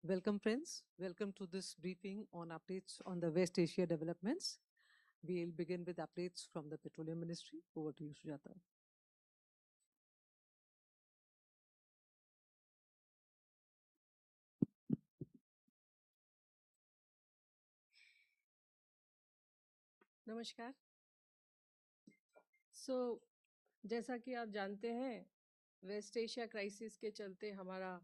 Welcome, friends. Welcome to this briefing on updates on the West Asia developments. We'll begin with updates from the Petroleum Ministry. Over to you, Sujata. नमस्कार। जैसा कि आप जानते हैं, waste Asia crisis के चलते हमारा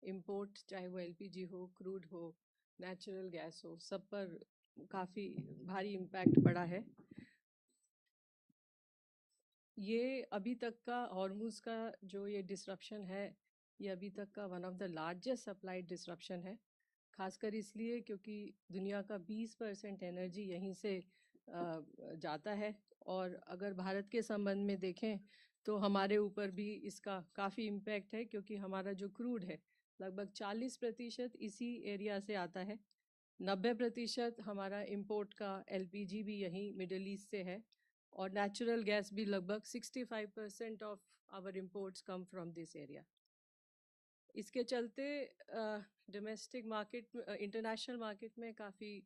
import, चाहे वो एलपीजी हो, क्रूड हो, नेचुरल गैस हो, सब पर काफ़ी भारी इम्पैक्ट पड़ा है। ये अभी तक का हॉर्मुज़ का जो ये डिसरप्शन है, ये अभी तक का one of the largest supply disruption है। खासकर इसलिए क्योंकि दुनिया का 20% एनर्जी यहीं से जाता है, और अगर भारत के संबंध में देखें तो हमारे ऊपर भी इसका काफ़ी इम्पैक्ट है, क्योंकि हमारा जो क्रूड है लगभग 40% इसी एरिया से आता है। 90% हमारा इंपोर्ट का एलपीजी भी यहीं मिडिल ईस्ट से है, और नेचुरल गैस भी लगभग 65% of our imports come from this area. इसके चलते डोमेस्टिक मार्केट, इंटरनेशनल मार्केट में काफ़ी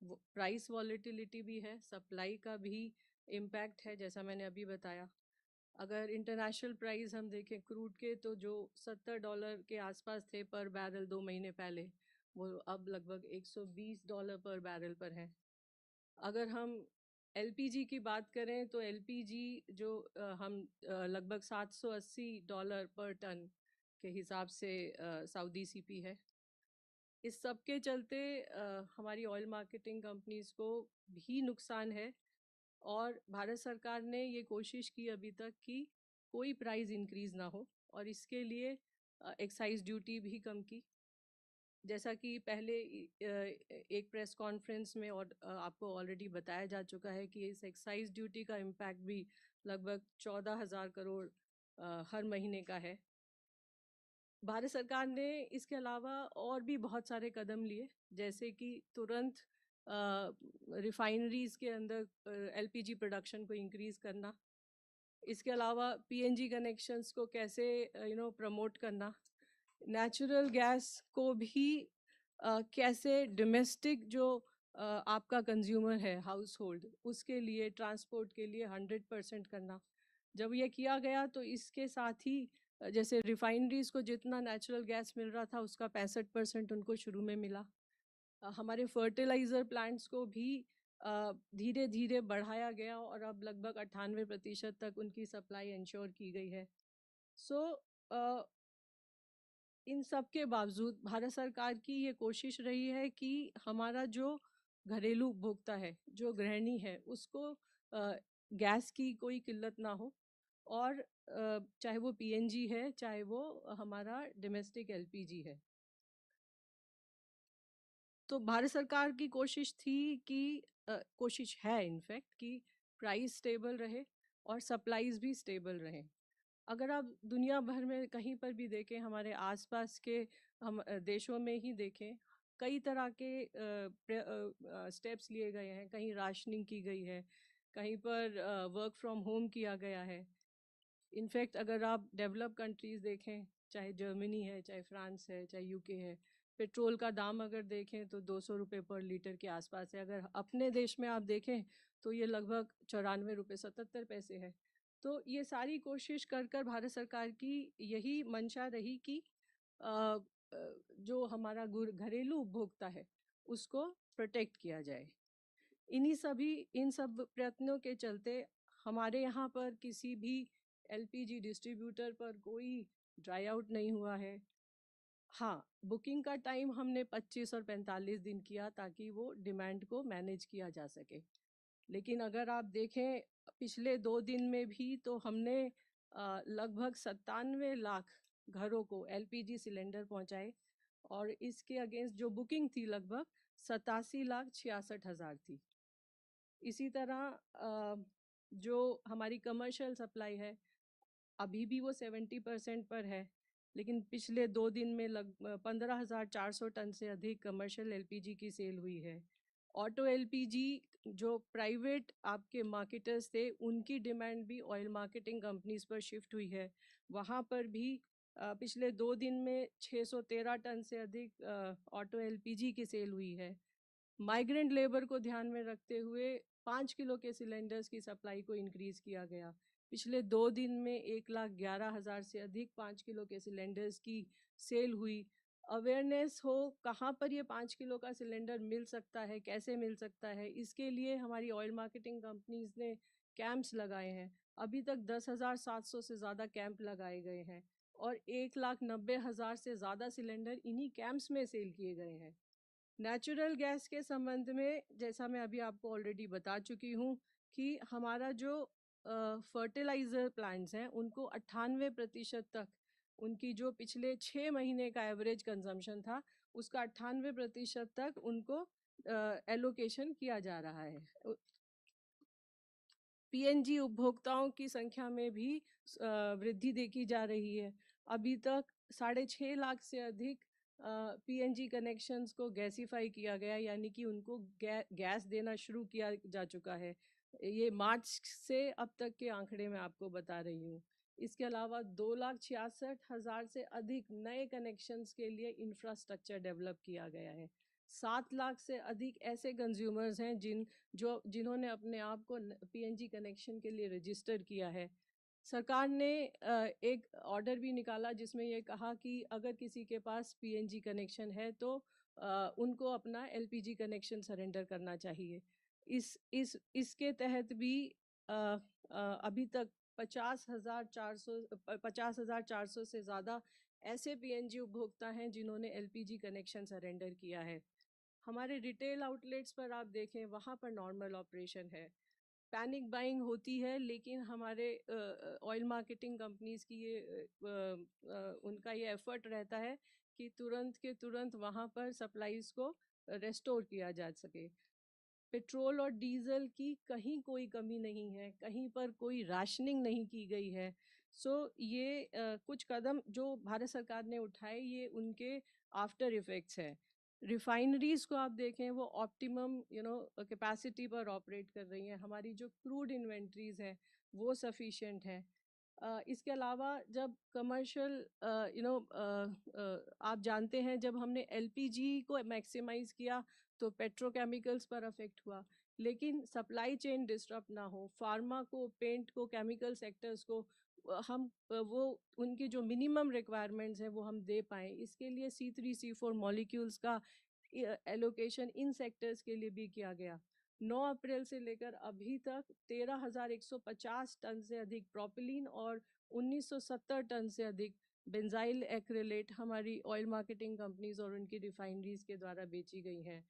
प्राइस वॉलेटिलिटी भी है, सप्लाई का भी इम्पैक्ट है, जैसा मैंने अभी बताया। अगर इंटरनेशनल प्राइस हम देखें क्रूड के, तो जो $70 के आसपास थे पर बैरल 2 महीने पहले, वो अब लगभग $120 पर बैरल पर है। अगर हम एलपीजी की बात करें तो एलपीजी जो हम लगभग $780 पर टन के हिसाब से सऊदी सीपी है। इस सब के चलते हमारी ऑयल मार्केटिंग कंपनीज को भी नुकसान है, और भारत सरकार ने ये कोशिश की अभी तक कि कोई प्राइस इंक्रीज़ ना हो, और इसके लिए एक्साइज ड्यूटी भी कम की। जैसा कि पहले एक प्रेस कॉन्फ्रेंस में और आपको ऑलरेडी बताया जा चुका है कि इस एक्साइज ड्यूटी का इम्पैक्ट भी लगभग 14,000 करोड़ हर महीने का है। भारत सरकार ने इसके अलावा और भी बहुत सारे कदम लिए, जैसे कि तुरंत रिफाइनरीज़ के अंदर एलपीजी प्रोडक्शन को इंक्रीज़ करना। इसके अलावा पीएनजी कनेक्शंस को कैसे प्रमोट करना, नेचुरल गैस को भी कैसे डोमेस्टिक जो आपका कंज्यूमर है, हाउस होल्ड, उसके लिए ट्रांसपोर्ट के लिए 100% करना। जब ये किया गया तो इसके साथ ही जैसे रिफाइनरीज़ को जितना नेचुरल गैस मिल रहा था उसका 65% उनको शुरू में मिला। हमारे फर्टिलाइज़र प्लांट्स को भी धीरे धीरे बढ़ाया गया, और अब लगभग 98% तक उनकी सप्लाई इंश्योर की गई है। इन सब के बावजूद भारत सरकार की ये कोशिश रही है कि हमारा जो घरेलू उपभोक्ता है, जो गृहिणी है, उसको गैस की कोई किल्लत ना हो, और चाहे वो पीएनजी है, चाहे वो हमारा डोमेस्टिक एलपीजी है। तो भारत सरकार की कोशिश थी कि कोशिश है इनफैक्ट कि प्राइस स्टेबल रहे और सप्लाईज भी स्टेबल रहें। अगर आप दुनिया भर में कहीं पर भी देखें, हमारे आसपास के हम देशों में ही देखें, कई तरह के स्टेप्स लिए गए हैं। कहीं राशनिंग की गई है, कहीं पर वर्क फ्रॉम होम किया गया है। इनफैक्ट अगर आप डेवलप कंट्रीज़ देखें, चाहे जर्मनी है, चाहे फ्रांस है, चाहे यूके है, पेट्रोल का दाम अगर देखें तो 200 रुपये पर लीटर के आसपास है। अगर अपने देश में आप देखें तो ये लगभग 94 रुपये 77 पैसे है। तो ये सारी कोशिश कर कर भारत सरकार की यही मंशा रही कि जो हमारा घरेलू उपभोक्ता है उसको प्रोटेक्ट किया जाए। इन सब प्रयत्नों के चलते हमारे यहाँ पर किसी भी एलपीजी डिस्ट्रीब्यूटर पर कोई ड्राई आउट नहीं हुआ है। हाँ, बुकिंग का टाइम हमने 25 और 45 दिन किया ताकि वो डिमांड को मैनेज किया जा सके। लेकिन अगर आप देखें पिछले 2 दिन में भी तो हमने लगभग 97 लाख घरों को एलपीजी सिलेंडर पहुंचाए, और इसके अगेंस्ट जो बुकिंग थी लगभग 87,66,000 थी। इसी तरह जो हमारी कमर्शियल सप्लाई है अभी भी वो 70% पर है, लेकिन पिछले 2 दिन में 15,400 टन से अधिक कमर्शियल एलपीजी की सेल हुई है। ऑटो एलपीजी जो प्राइवेट आपके मार्केटर्स थे, उनकी डिमांड भी ऑयल मार्केटिंग कंपनीज पर शिफ्ट हुई है। वहाँ पर भी पिछले 2 दिन में 613 टन से अधिक ऑटो एलपीजी की सेल हुई है। माइग्रेंट लेबर को ध्यान में रखते हुए 5 किलो के सिलेंडर्स की सप्लाई को इंक्रीज़ किया गया। पिछले 2 दिन में 1,11,000 से अधिक 5 किलो के सिलेंडर्स की सेल हुई। अवेयरनेस हो कहाँ पर ये 5 किलो का सिलेंडर मिल सकता है, कैसे मिल सकता है, इसके लिए हमारी ऑयल मार्केटिंग कंपनीज़ ने कैंप्स लगाए हैं। अभी तक 10,700 से ज़्यादा कैंप लगाए गए हैं और 1,90,000 से ज़्यादा सिलेंडर इन्हीं कैंप्स में सेल किए गए हैं। नेचुरल गैस के संबंध में जैसा मैं अभी आपको ऑलरेडी बता चुकी हूँ कि हमारा जो फर्टिलाइज़र प्लांट्स हैं उनको 98% तक उनकी जो पिछले 6 महीने का एवरेज कंजम्पशन था उसका 98% तक उनको एलोकेशन किया जा रहा है। पीएनजी उपभोक्ताओं की संख्या में भी वृद्धि देखी जा रही है। अभी तक 6.5 लाख से अधिक पीएनजी कनेक्शंस को गैसीफाई किया गया, यानी कि उनको गैस देना शुरू किया जा चुका है। ये मार्च से अब तक के आंकड़े मैं आपको बता रही हूँ। इसके अलावा 2,66,000 से अधिक नए कनेक्शंस के लिए इंफ्रास्ट्रक्चर डेवलप किया गया है। 7 लाख से अधिक ऐसे कंज्यूमर्स हैं जिन्होंने अपने आप को पीएनजी कनेक्शन के लिए रजिस्टर किया है। सरकार ने एक ऑर्डर भी निकाला जिसमें ये कहा कि अगर किसी के पास पीएनजी कनेक्शन है तो उनको अपना एलपीजी कनेक्शन सरेंडर करना चाहिए। इसके तहत भी अभी तक 50,400 से ज़्यादा ऐसे पीएनजी उपभोक्ता हैं जिन्होंने एलपीजी कनेक्शन सरेंडर किया है। हमारे रिटेल आउटलेट्स पर आप देखें वहाँ पर नॉर्मल ऑपरेशन है। पैनिक बाइंग होती है, लेकिन हमारे ऑयल मार्केटिंग कंपनीज़ की उनका ये एफर्ट रहता है कि तुरंत के तुरंत वहाँ पर सप्लाईज़ को रेस्टोर किया जा सके। पेट्रोल और डीजल की कहीं कोई कमी नहीं है, कहीं पर कोई राशनिंग नहीं की गई है। ये कुछ कदम जो भारत सरकार ने उठाए ये उनके आफ्टर इफ़ेक्ट्स हैं। रिफाइनरीज़ को आप देखें वो ऑप्टिमम कैपेसिटी पर ऑपरेट कर रही हैं। हमारी जो क्रूड इन्वेंट्रीज़ हैं वो सफिशिएंट हैं। इसके अलावा जब कमर्शियल आप जानते हैं जब हमने एलपीजी को मैक्सिमाइज़ किया तो पेट्रोकेमिकल्स पर अफेक्ट हुआ, लेकिन सप्लाई चेन डिस्टर्ब ना हो, फार्मा को, पेंट को, केमिकल सेक्टर्स को वो उनकी जो मिनिमम रिक्वायरमेंट्स हैं वो हम दे पाएँ। इसके लिए C3 C4 मॉलिक्यूल्स का एलोकेशन इन सेक्टर्स के लिए भी किया गया। 9 अप्रैल से लेकर अभी तक 13,150 टन से अधिक प्रोपिलीन और 1970 टन से अधिक बेंजाइल एक्रिलेट हमारी ऑयल मार्केटिंग कंपनीज और उनकी रिफाइनरीज के द्वारा बेची गई हैं।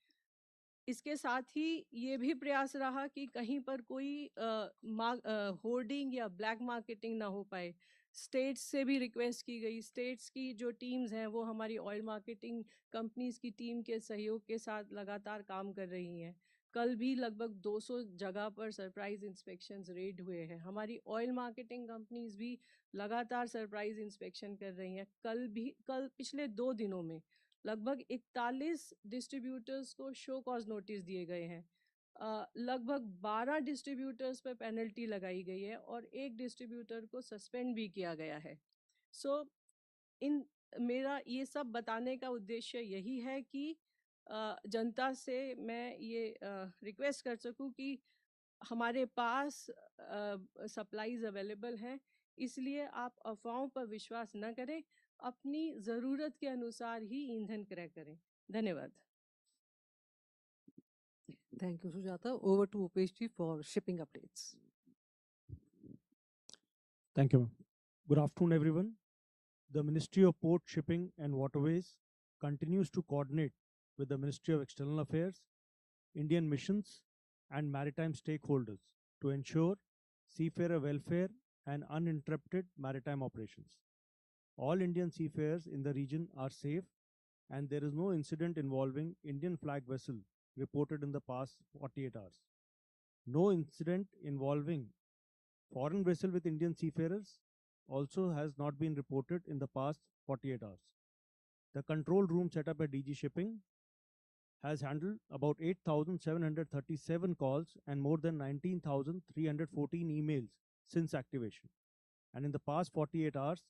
इसके साथ ही ये भी प्रयास रहा कि कहीं पर कोई होर्डिंग या ब्लैक मार्केटिंग ना हो पाए। स्टेट्स से भी रिक्वेस्ट की गई, स्टेट्स की जो टीम्स हैं वो हमारी ऑयल मार्केटिंग कंपनीज की टीम के सहयोग के साथ लगातार काम कर रही हैं। कल भी लगभग 200 जगह पर सरप्राइज इंस्पेक्शंस रेड हुए हैं। हमारी ऑयल मार्केटिंग कंपनीज भी लगातार सरप्राइज इंस्पेक्शन कर रही हैं। कल पिछले 2 दिनों में लगभग 41 डिस्ट्रीब्यूटर्स को शो कॉज नोटिस दिए गए हैं। लगभग 12 डिस्ट्रीब्यूटर्स पर पेनल्टी लगाई गई है और एक डिस्ट्रीब्यूटर को सस्पेंड भी किया गया है। इन मेरा ये सब बताने का उद्देश्य यही है कि जनता से मैं ये रिक्वेस्ट कर सकूं कि हमारे पास सप्लाईज अवेलेबल हैं, इसलिए आप अफवाहों पर विश्वास न करें, अपनी ज़रूरत के अनुसार ही ईंधन क्रय करें। धन्यवाद। Thank you, Sujata. Over to Upeshji for shipping updates. Thank you, ma'am. Good afternoon, everyone. The Ministry of Port, Shipping and Waterways continues to coordinate with the Ministry of External Affairs, Indian missions, and maritime stakeholders to ensure seafarer welfare and uninterrupted maritime operations. All Indian seafarers in the region are safe, and there is no incident involving Indian flag vessel reported in the past 48 hours. No incident involving foreign vessel with Indian seafarers also has not been reported in the past 48 hours. The control room set up at DG Shipping has handled about 8,737 calls and more than 19,314 emails since activation. And in the past 48 hours,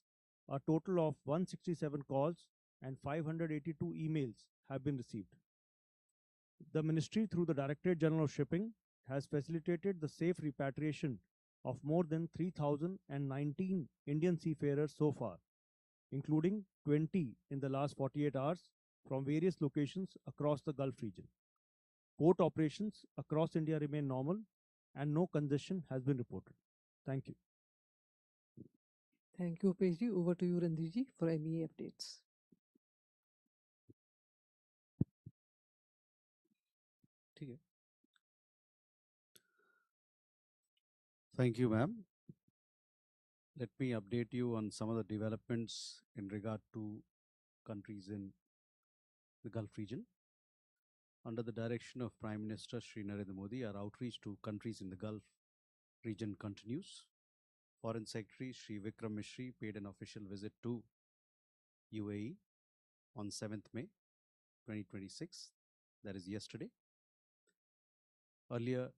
A total of 167 calls and 582 emails have been received. The Ministry, through the Directorate General of Shipping, has facilitated the safe repatriation of more than 3,019 Indian seafarers so far, including 20 in the last 48 hours from various locations across the Gulf region. Port operations across India remain normal and no congestion has been reported. Thank you. Thank you, Pejji. Over to you, Randirji, for MEA updates. Thank you, ma'am. Let me update you on some of the developments in regard to countries in the Gulf region. Under the direction of Prime Minister Shri Narendra Modi, our outreach to countries in the Gulf region continues. Foreign Secretary Shri Vikram Mishri paid an official visit to UAE on 7th May 2026, that is yesterday. Earlier,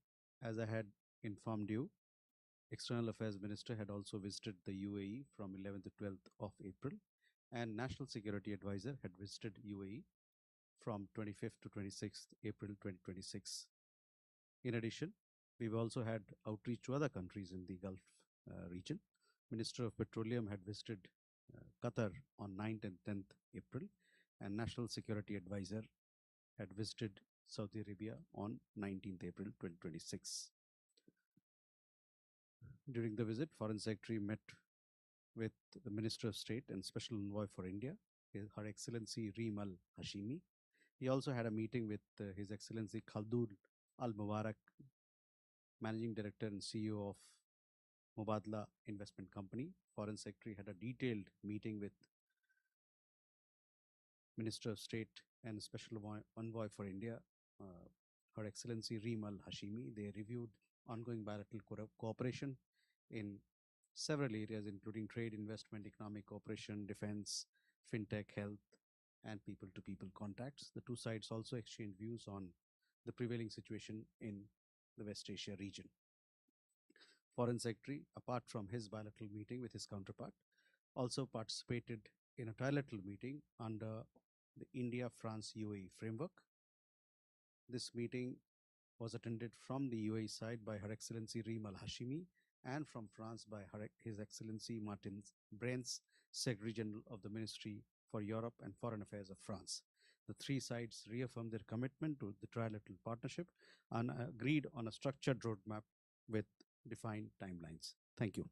as I had informed you, External Affairs Minister had also visited the UAE from 11th to 12th of April, and National Security Advisor had visited UAE from 25th to 26th April 2026. In addition, we've also had outreach to other countries in the Gulf region. Minister of Petroleum had visited Qatar on 9th and 10th April, and National Security Advisor had visited Saudi Arabia on 19th April 2026. During the visit, Foreign Secretary met with the Minister of State and Special Envoy for India, Her Excellency Reem Al Hashimi. He also had a meeting with His Excellency Khaldun Al Mubarak, Managing Director and CEO of Mubadala Investment Company. Foreign Secretary had a detailed meeting with Minister of State and Special Envoy for India, Her Excellency Reem Al Hashimi. They reviewed ongoing bilateral cooperation in several areas, including trade, investment, economic cooperation, defense, fintech, health, and people-to-people contacts. The two sides also exchanged views on the prevailing situation in the West Asia region. Foreign Secretary, apart from his bilateral meeting with his counterpart, also participated in a trilateral meeting under the India-France-UAE framework. This meeting was attended from the UAE side by Her Excellency Reem Al Hashimi and from France by His Excellency Martin Brens, Secretary General of the Ministry for Europe and Foreign Affairs of France. The three sides reaffirmed their commitment to the trilateral partnership and agreed on a structured roadmap with defined timelines. Thank you.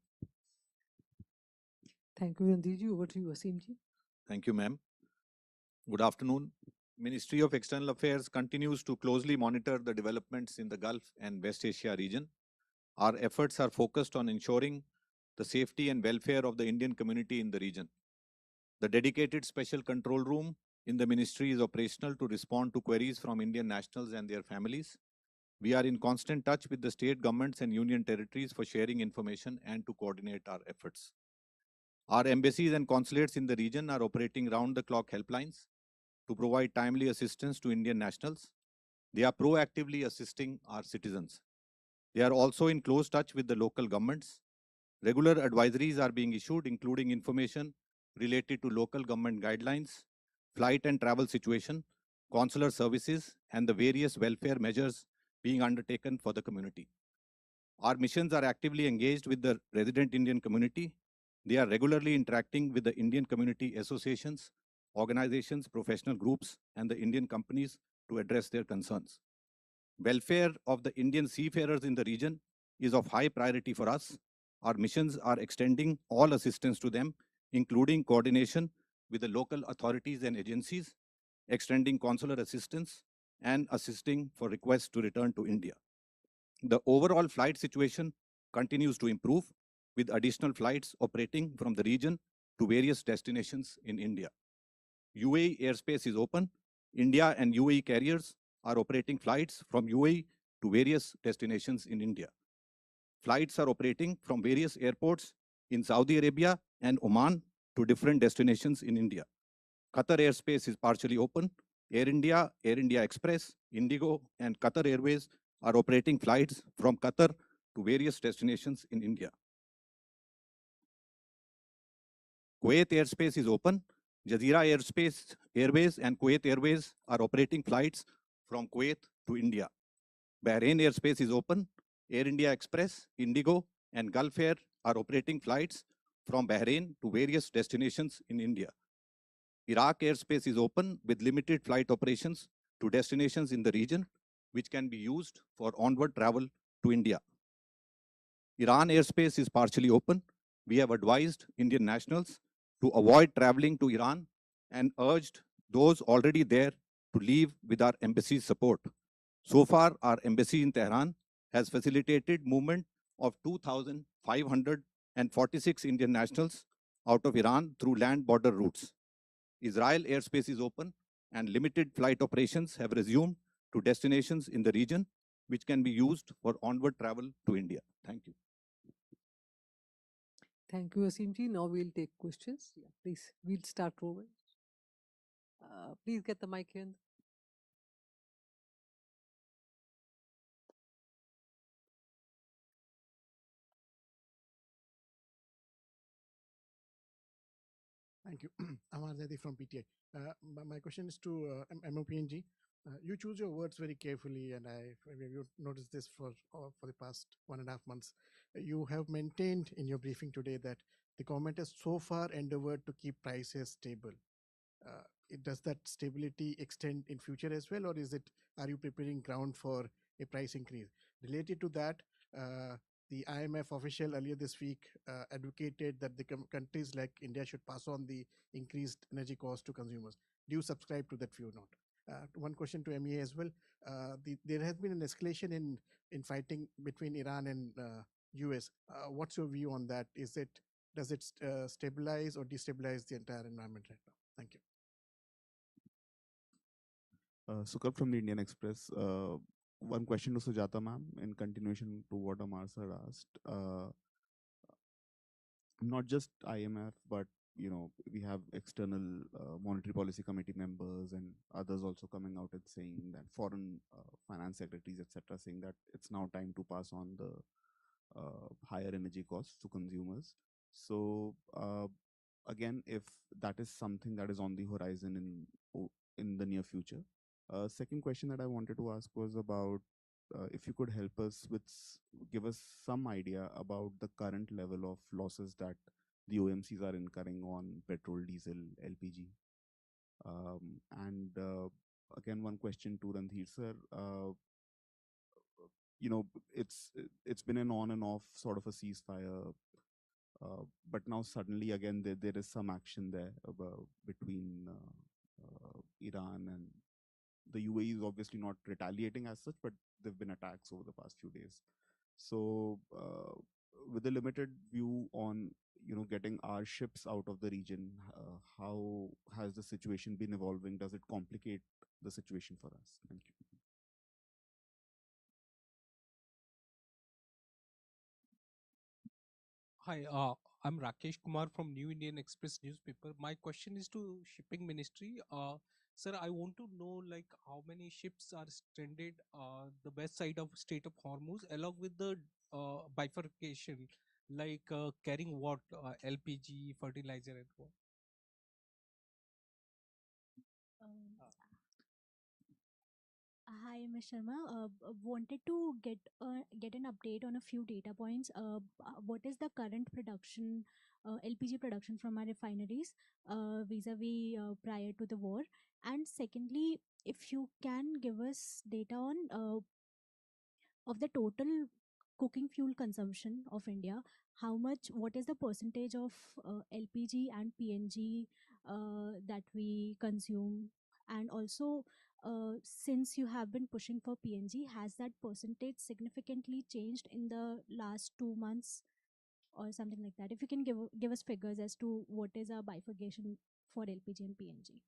Thank you, Randirji. Over to you, Asimji. Thank you, ma'am. Good afternoon. Ministry of External Affairs continues to closely monitor the developments in the Gulf and West Asia region. Our efforts are focused on ensuring the safety and welfare of the Indian community in the region. The dedicated special control room in the ministry is operational to respond to queries from Indian nationals and their families. We are in constant touch with the state governments and union territories for sharing information and to coordinate our efforts. Our embassies and consulates in the region are operating round-the-clock helplines to provide timely assistance to Indian nationals. They are proactively assisting our citizens. They are also in close touch with the local governments. Regular advisories are being issued, including information related to local government guidelines, flight and travel situation, consular services, and the various welfare measures being undertaken for the community. Our missions are actively engaged with the resident Indian community. They are regularly interacting with the Indian community associations, organizations, professional groups, and the Indian companies to address their concerns. Welfare of the Indian seafarers in the region is of high priority for us. Our missions are extending all assistance to them, including coordination with the local authorities and agencies, extending consular assistance, and assisting for requests to return to India. The overall flight situation continues to improve, with additional flights operating from the region to various destinations in India. UAE airspace is open. India and UAE carriers are operating flights from UAE to various destinations in India. Flights are operating from various airports in Saudi Arabia and Oman to different destinations in India. Qatar airspace is partially open. Air India Express, Indigo, and Qatar Airways are operating flights from Qatar to various destinations in India. Kuwait airspace is open. Jazeera Airways and Kuwait Airways are operating flights from Kuwait to India. Bahrain airspace is open. Air India Express, Indigo, and Gulf Air are operating flights from Bahrain to various destinations in India. Iraq airspace is open with limited flight operations to destinations in the region, which can be used for onward travel to India. Iran airspace is partially open. We have advised Indian nationals to avoid traveling to Iran and urged those already there to leave with our embassy's support. So far, our embassy in Tehran has facilitated movement of 2,546 Indian nationals out of Iran through land border routes. Israel airspace is open and limited flight operations have resumed to destinations in the region, which can be used for onward travel to India. Thank you. Thank you, Asimji. Now we'll take questions. Yeah, please, we'll start over. Please get the mic in. Thank you. Amar Zaidi from PTI. My question is to MOPNG. You choose your words very carefully, and you noticed this for the past 1.5 months. You have maintained in your briefing today that the government has so far endeavored to keep prices stable. Does that stability extend in future as well, or are you preparing ground for a price increase? Related to that, the IMF official earlier this week advocated that the countries like India should pass on the increased energy cost to consumers. Do you subscribe to that view or not? One question to MEA as well. There has been an escalation in fighting between Iran and US. What's your view on that? Does it stabilize or destabilize the entire environment right now? Thank you. Sukar from the Indian Express. One question to Sujata ma'am, in continuation to what Amar sir asked. Not just IMF, but we have external monetary policy committee members and others also coming out and saying that foreign finance secretaries, etc., saying that it's now time to pass on the higher energy costs to consumers. So again, if that is something that is on the horizon in the near future. Second question that I wanted to ask was about if you could help us give us some idea about the current level of losses that the OMCs are incurring on petrol, diesel, LPG. And again, one question to Randhir sir. It's been an on and off sort of a ceasefire, but now suddenly again there is some action there between Iran and the UAE is obviously not retaliating as such, but there've been attacks over the past few days. So with a limited view on getting our ships out of the region, how has the situation been evolving? Does it complicate the situation for us? Thank you. Hi, I'm Rakesh Kumar from New Indian Express newspaper. My question is to Shipping Ministry. Sir, I want to know like how many ships are stranded the west side of Strait of Hormuz, along with the bifurcation, like carrying what LPG, fertilizer, and what. Um, Hi, Ms. Sharma. Wanted to get an update on a few data points. What is the current production, LPG production from our refineries, vis-a-vis prior to the war? And secondly, if you can give us data on of the total cooking fuel consumption of India, what is the percentage of LPG and PNG that we consume? And also, since you have been pushing for PNG, has that percentage significantly changed in the last 2 months or something like that? If you can give us figures as to what is our bifurcation for LPG and PNG.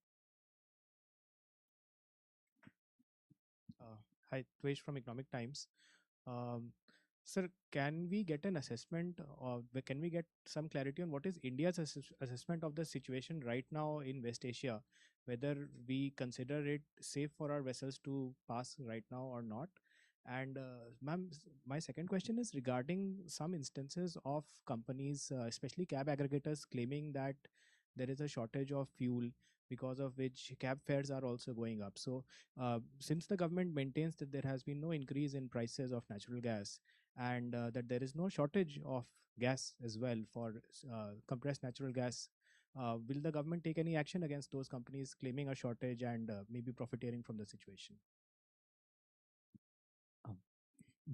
Hi, Tvesh from Economic Times. Um, Sir, can we get an assessment or can we get some clarity on what is India's assessment of the situation right now in West Asia, whether we consider it safe for our vessels to pass right now or not? And ma'am, my second question is regarding some instances of companies, especially cab aggregators, claiming that there is a shortage of fuel, because of which cab fares are also going up. So since the government maintains that there has been no increase in prices of natural gas, and that there is no shortage of gas as well for compressed natural gas, will the government take any action against those companies claiming a shortage and maybe profiteering from the situation?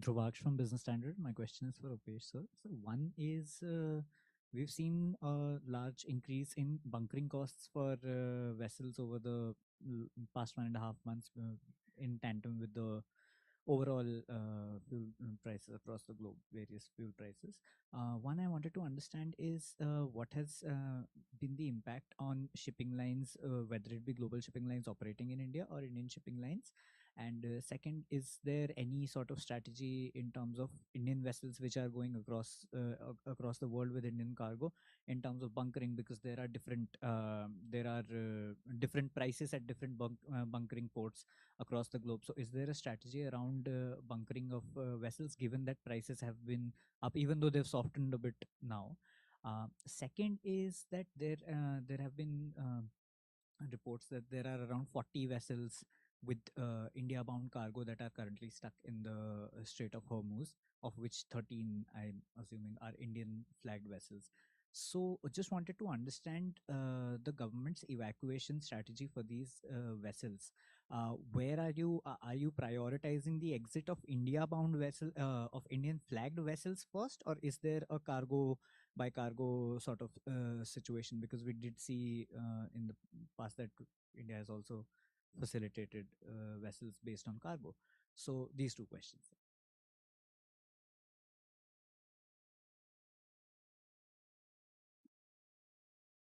Dhruvaksh from Business Standard. My question is for Upesh, sir. So one is we've seen a large increase in bunkering costs for vessels over the past 1.5 months in tandem with the overall fuel prices across the globe, various fuel prices. One I wanted to understand is what has been the impact on shipping lines, whether it be global shipping lines operating in India or Indian shipping lines. And second, is there any sort of strategy in terms of Indian vessels which are going across the world with Indian cargo in terms of bunkering? Because there are different prices at different bunkering ports across the globe. So is there a strategy around bunkering of vessels, given that prices have been up, even though they've softened a bit now? Second is that there have been reports that there are around 40 vessels with India-bound cargo that are currently stuck in the Strait of Hormuz, of which 13, I'm assuming, are Indian flagged vessels. So just wanted to understand the government's evacuation strategy for these vessels. Where are you prioritizing the exit of India-bound vessel of Indian flagged vessels first, or is there a cargo by cargo sort of situation? Because we did see in the past that India has also facilitated vessels based on cargo. So these two questions.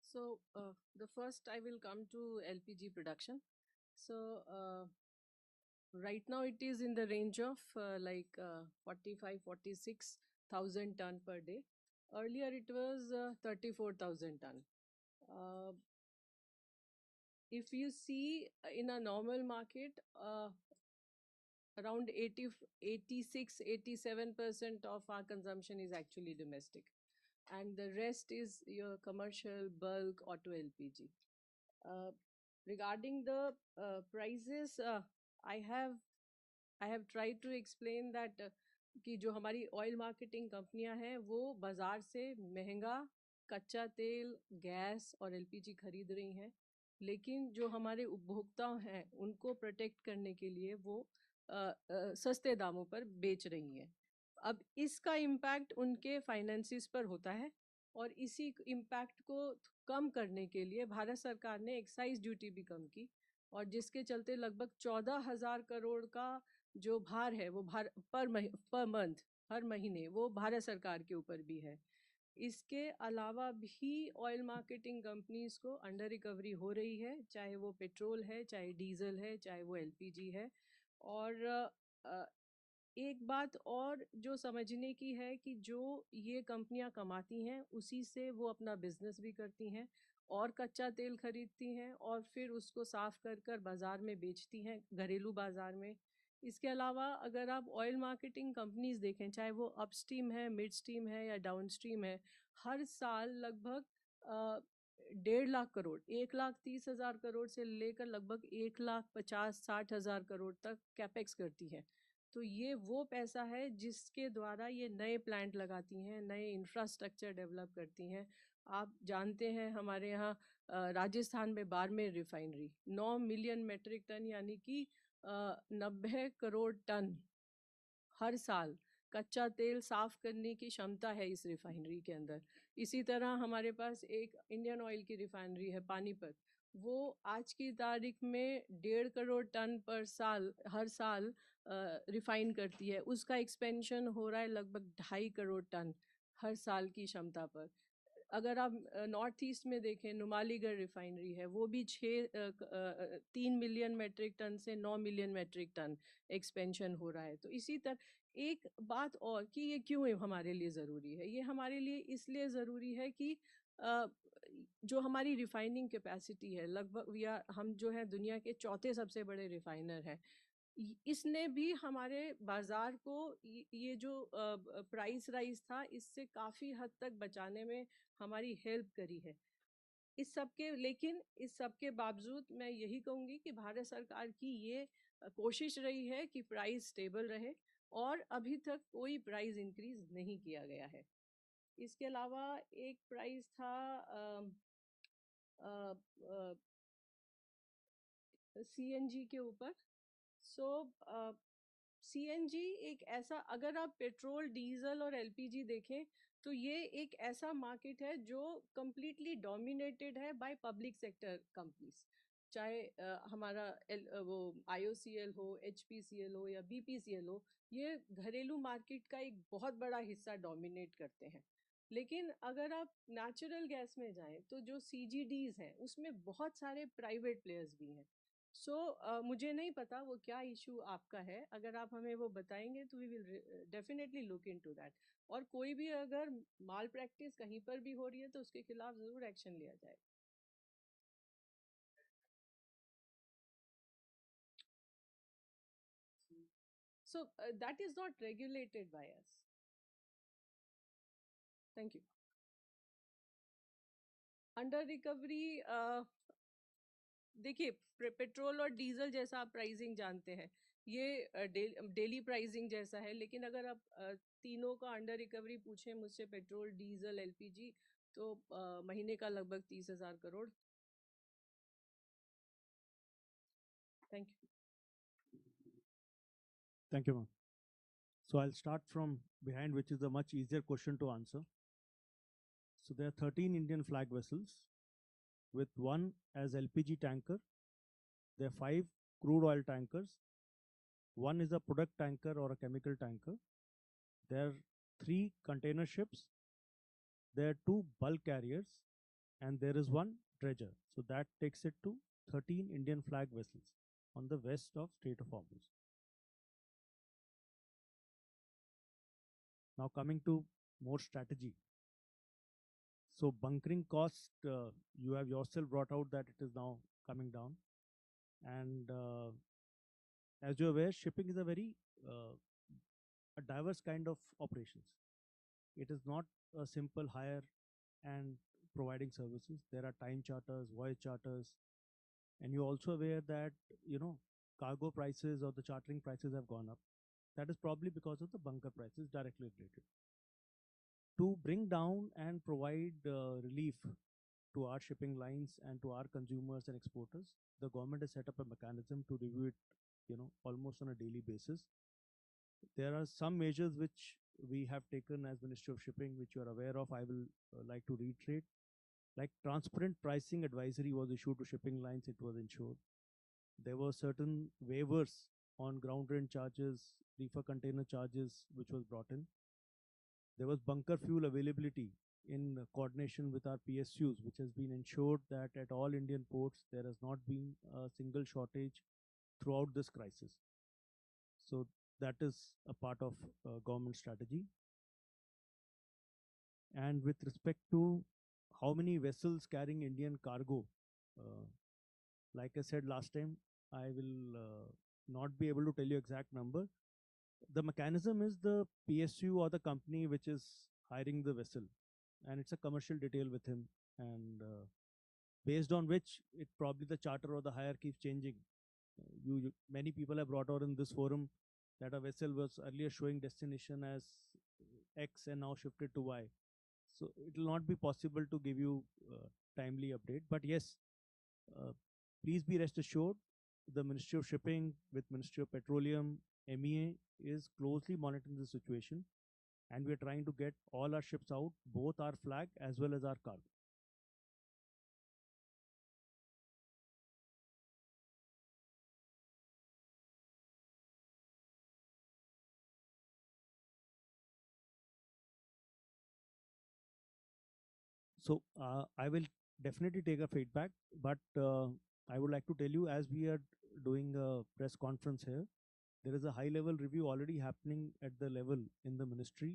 So the first I will come to LPG production. So right now it is in the range of 46,000 ton per day. Earlier it was 34,000 ton. If you see in a normal market, around 86-87% of our consumption is actually domestic, and the rest is your commercial, bulk, auto LPG. Regarding the prices, I have tried to explain that कि जो हमारी oil marketing कंपनियां हैं वो बाजार से महंगा कच्चा तेल, गैस और एलपीजी खरीद रही हैं, लेकिन जो हमारे उपभोक्ता हैं उनको प्रोटेक्ट करने के लिए वो सस्ते दामों पर बेच रही हैं। अब इसका इम्पैक्ट उनके फाइनेंसिस पर होता है, और इसी इम्पैक्ट को कम करने के लिए भारत सरकार ने एक्साइज ड्यूटी भी कम की, और जिसके चलते लगभग 14,000 करोड़ का जो भार है वो पर मंथ, हर महीने, वो भारत सरकार के ऊपर भी है। इसके अलावा भी ऑयल मार्केटिंग कंपनीज को अंडर रिकवरी हो रही है, चाहे वो पेट्रोल है, चाहे डीजल है, चाहे वो एलपीजी है। और एक बात और जो समझने की है कि जो ये कंपनियां कमाती हैं उसी से वो अपना बिजनेस भी करती हैं और कच्चा तेल खरीदती हैं और फिर उसको साफ कर बाज़ार में बेचती हैं, घरेलू बाज़ार में। इसके अलावा अगर आप ऑयल मार्केटिंग कंपनीज देखें, चाहे वो अपस्ट्रीम है, मिड स्ट्रीम है या डाउन स्ट्रीम है, हर साल लगभग 1.5 लाख करोड़, 1,30,000 करोड़ से लेकर लगभग 1,50,60,000 करोड़ तक कैपेक्स करती है। तो ये वो पैसा है जिसके द्वारा ये नए प्लांट लगाती हैं, नए इंफ्रास्ट्रक्चर डेवलप करती हैं। आप जानते हैं हमारे यहाँ राजस्थान में Barmer refinery 9 million metric tonne यानी कि 90 करोड़ टन हर साल कच्चा तेल साफ करने की क्षमता है इस रिफाइनरी के अंदर। इसी तरह हमारे पास एक इंडियन ऑयल की रिफाइनरी है पानीपत, वो आज की तारीख में 1.5 करोड़ टन पर साल हर साल रिफाइन करती है। उसका एक्सपेंशन हो रहा है लगभग 2.5 करोड़ टन हर साल की क्षमता पर। अगर आप नॉर्थ ईस्ट में देखें, नुमालीगढ़ रिफाइनरी है, वो भी 3 मिलियन मेट्रिक टन से 9 मिलियन मेट्रिक टन एक्सपेंशन हो रहा है। तो इसी तरह एक बात और कि ये क्यों हमारे लिए ज़रूरी है, ये हमारे लिए इसलिए ज़रूरी है कि जो हमारी रिफाइनिंग कैपेसिटी है, लगभग हम जो है दुनिया के चौथे सबसे बड़े रिफाइनर हैं। इसने भी हमारे बाज़ार को ये जो प्राइस राइज था इससे काफ़ी हद तक बचाने में हमारी हेल्प करी है। लेकिन इस सब के बावजूद मैं यही कहूँगी कि भारत सरकार की ये कोशिश रही है कि प्राइस स्टेबल रहे और अभी तक कोई प्राइस इंक्रीज नहीं किया गया है। इसके अलावा एक प्राइस था सीएनजी के ऊपर। सो सीएनजी एक ऐसा, अगर आप पेट्रोल, डीजल और एलपीजी देखें तो ये एक ऐसा मार्केट है जो कंप्लीटली डोमिनेटेड है बाय पब्लिक सेक्टर कंपनीज। चाहे हमारा वो आईओसीएल हो, एचपीसीएल हो या बीपीसीएल हो, ये घरेलू मार्केट का एक बहुत बड़ा हिस्सा डोमिनेट करते हैं। लेकिन अगर आप नेचुरल गैस में जाएं तो जो सीजीडीज हैं उसमें बहुत सारे प्राइवेट प्लेयर्स भी हैं। मुझे नहीं पता वो क्या इशू आपका है, अगर आप हमें वो बताएंगे तो we will definitely look into that. और कोई भी अगर माल प्रैक्टिस कहीं पर भी हो रही है तो उसके खिलाफ जरूर एक्शन लिया जाए। That is not regulated by us. Thank you. Under recovery, देखिए पेट्रोल और डीजल जैसा आप प्राइसिंग जानते हैं, ये डेली प्राइसिंग जैसा है। लेकिन अगर आप तीनों का अंडर रिकवरी पूछें मुझसे, पेट्रोल, डीजल, एलपीजी, तो महीने का लगभग 30,000 crore. Thank you. Thank you, ma'am. So I'll start from behind, which is a much easier question to answer. So there are 13 Indian flag vessels with one as LPG tanker. There are 5 crude oil tankers. One is a product tanker or a chemical tanker. There are 3 container ships. There are 2 bulk carriers, and there is 1 dredger. So that takes it to 13 Indian flag vessels on the west of Strait of Hormuz. Now coming to more strategy. So bunkering cost, you have yourself brought out that it is now coming down. And as you're aware, shipping is a very a diverse kind of operations. It is not a simple hire and providing services. There are time charters, voyage charters, and you're also aware that cargo prices or the chartering prices have gone up. That is probably because of the bunker prices directly related. To bring down and provide relief to our shipping lines and to our consumers and exporters, the government has set up a mechanism to review it, almost on a daily basis. There are some measures which we have taken as Ministry of Shipping, which you are aware of. I will like to reiterate. Like transparent pricing advisory was issued to shipping lines, it was ensured. There were certain waivers on ground rent charges, reefer container charges, which was brought in. There was bunker fuel availability in coordination with our PSUs, which has been ensured that at all Indian ports there has not been a single shortage throughout this crisis. So that is a part of government strategy. And with respect to how many vessels carrying Indian cargo, like I said last time, I will not be able to tell you exact number. The mechanism is the PSU or the company which is hiring the vessel, and it's a commercial detail with him, and based on which it probably the charter or the hire keeps changing. Many people have brought out in this forum that a vessel was earlier showing destination as X and now shifted to Y. So it will not be possible to give you timely update. But yes, please be rest assured, the Ministry of Shipping with Ministry of Petroleum, MEA is closely monitoring the situation, and we are trying to get all our ships out, both our flag as well as our cargo. So I will definitely take a feedback, but I would like to tell you, as we are doing a press conference here, there is a high level review already happening at the level in the ministry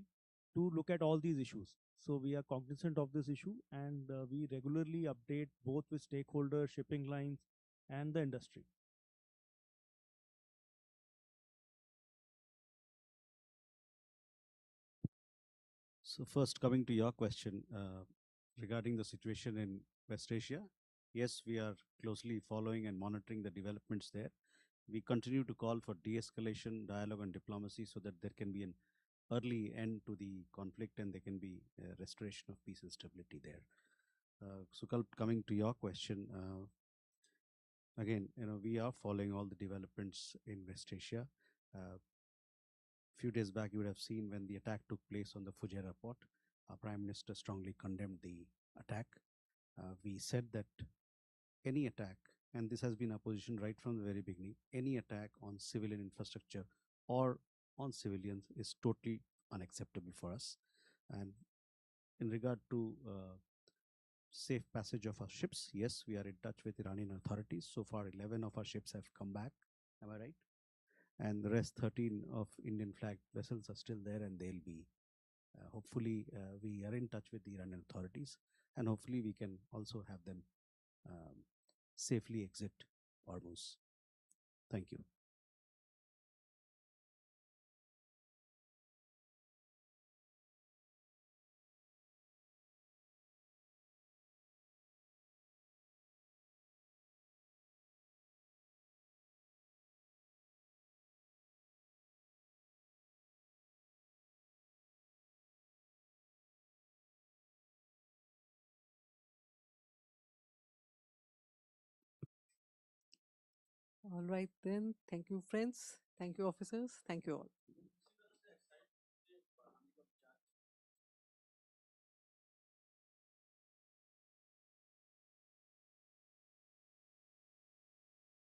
to look at all these issues. So we are cognizant of this issue, and we regularly update both with stakeholders, shipping lines, and the industry. So first, coming to your question regarding the situation in West Asia. Yes, we are closely following and monitoring the developments there. We continue to call for de-escalation, dialogue and diplomacy so that there can be an early end to the conflict and there can be a restoration of peace and stability there. Sukal, coming to your question, again, we are following all the developments in West Asia. Few days back, you would have seen when the attack took place on the Fujairah port, our Prime Minister strongly condemned the attack. We said that any attack, and this has been our position right from the very beginning, any attack on civilian infrastructure or on civilians is totally unacceptable for us. And in regard to safe passage of our ships, yes, we are in touch with Iranian authorities. So far, 11 of our ships have come back. Am I right? And the rest 13 of Indian flagged vessels are still there, and they'll be hopefully we are in touch with the Iranian authorities, and hopefully we can also have them safely exit Hormuz. Thank you. All right then. Thank you, friends. Thank you, officers. Thank you all.